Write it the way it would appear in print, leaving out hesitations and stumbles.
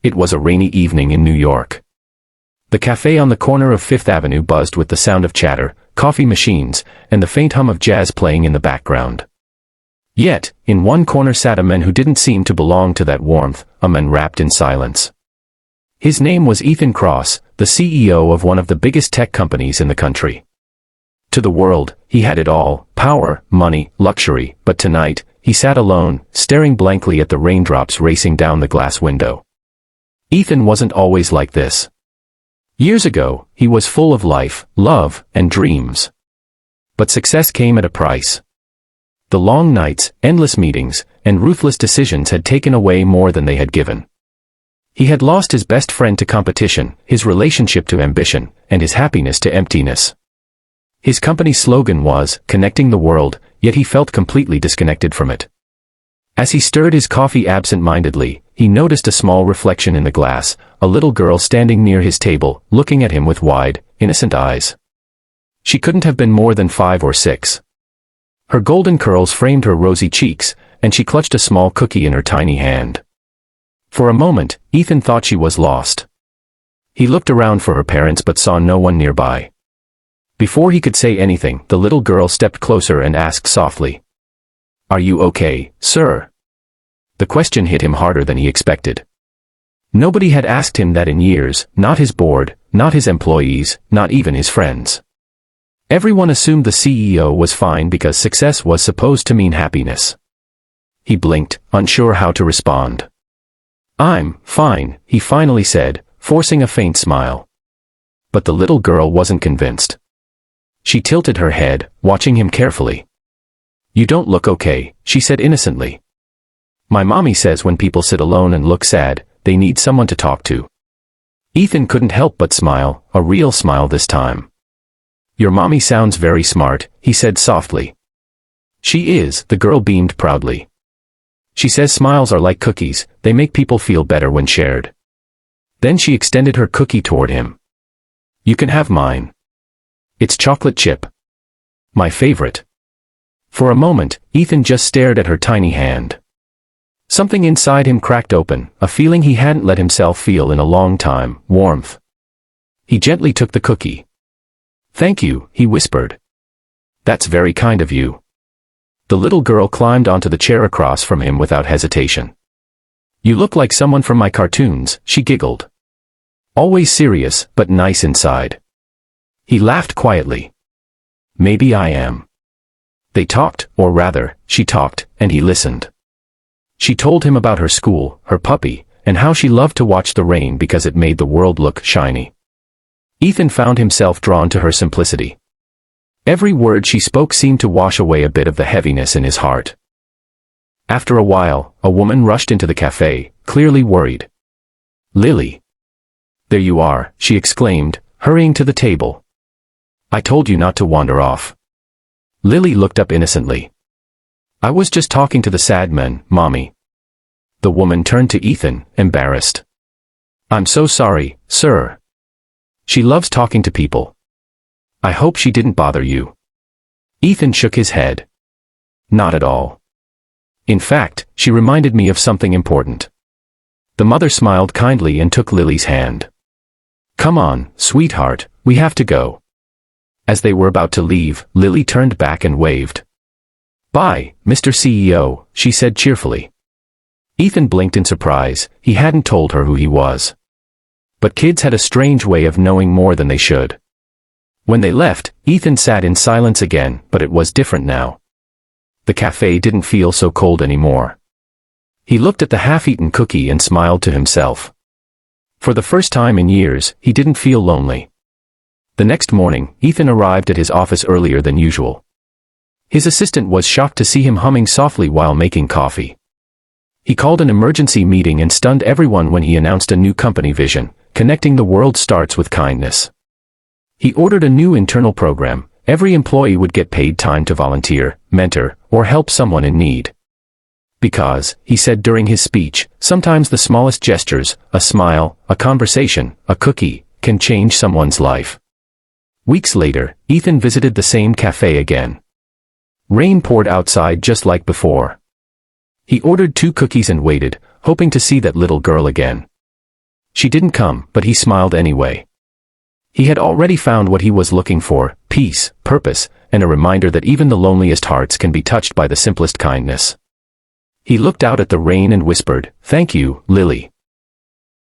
It was a rainy evening in New York. The cafe on the corner of Fifth Avenue buzzed with the sound of chatter, coffee machines, and the faint hum of jazz playing in the background. Yet, in one corner sat a man who didn't seem to belong to that warmth, a man wrapped in silence. His name was Ethan Kross, the CEO of one of the biggest tech companies in the country. To the world, he had it all: power, money, luxury, but tonight, he sat alone, staring blankly at the raindrops racing down the glass window. Ethan wasn't always like this. Years ago, he was full of life, love, and dreams. But success came at a price. The long nights, endless meetings, and ruthless decisions had taken away more than they had given. He had lost his best friend to competition, his relationship to ambition, and his happiness to emptiness. His company's slogan was, "Connecting the world," yet he felt completely disconnected from it. As he stirred his coffee absent-mindedly, he noticed a small reflection in the glass, a little girl standing near his table, looking at him with wide, innocent eyes. She couldn't have been more than 5 or 6. Her golden curls framed her rosy cheeks, and she clutched a small cookie in her tiny hand. For a moment, Ethan thought she was lost. He looked around for her parents but saw no one nearby. Before he could say anything, the little girl stepped closer and asked softly, "Are you okay, sir?" The question hit him harder than he expected. Nobody had asked him that in years, not his board, not his employees, not even his friends. Everyone assumed the CEO was fine because success was supposed to mean happiness. He blinked, unsure how to respond. "I'm fine," he finally said, forcing a faint smile. But the little girl wasn't convinced. She tilted her head, watching him carefully. "You don't look okay," she said innocently. "My mommy says when people sit alone and look sad, they need someone to talk to." Ethan couldn't help but smile, a real smile this time. "Your mommy sounds very smart," he said softly. "She is," the girl beamed proudly. "She says smiles are like cookies, they make people feel better when shared." Then she extended her cookie toward him. "You can have mine. It's chocolate chip. My favorite." For a moment, Ethan just stared at her tiny hand. Something inside him cracked open, a feeling he hadn't let himself feel in a long time: warmth. He gently took the cookie. "Thank you," he whispered. "That's very kind of you." The little girl climbed onto the chair across from him without hesitation. "You look like someone from my cartoons," she giggled. "Always serious, but nice inside." He laughed quietly. "Maybe I am." They talked, or rather, she talked, and he listened. She told him about her school, her puppy, and how she loved to watch the rain because it made the world look shiny. Ethan found himself drawn to her simplicity. Every word she spoke seemed to wash away a bit of the heaviness in his heart. After a while, a woman rushed into the cafe, clearly worried. "Lily. There you are," she exclaimed, hurrying to the table. "I told you not to wander off." Lily looked up innocently. "I was just talking to the sad man, Mommy." The woman turned to Ethan, embarrassed. "I'm so sorry, sir. She loves talking to people. I hope she didn't bother you." Ethan shook his head. "Not at all. In fact, she reminded me of something important." The mother smiled kindly and took Lily's hand. "Come on, sweetheart, we have to go." As they were about to leave, Lily turned back and waved. "Bye, Mr. CEO," she said cheerfully. Ethan blinked in surprise. He hadn't told her who he was. But kids had a strange way of knowing more than they should. When they left, Ethan sat in silence again, but it was different now. The cafe didn't feel so cold anymore. He looked at the half-eaten cookie and smiled to himself. For the first time in years, he didn't feel lonely. The next morning, Ethan arrived at his office earlier than usual. His assistant was shocked to see him humming softly while making coffee. He called an emergency meeting and stunned everyone when he announced a new company vision: connecting the world starts with kindness. He ordered a new internal program: every employee would get paid time to volunteer, mentor, or help someone in need. Because, he said during his speech, sometimes the smallest gestures, a smile, a conversation, a cookie, can change someone's life. Weeks later, Ethan visited the same cafe again. Rain poured outside just like before. He ordered 2 cookies and waited, hoping to see that little girl again. She didn't come, but he smiled anyway. He had already found what he was looking for: peace, purpose, and a reminder that even the loneliest hearts can be touched by the simplest kindness. He looked out at the rain and whispered, "Thank you, Lily."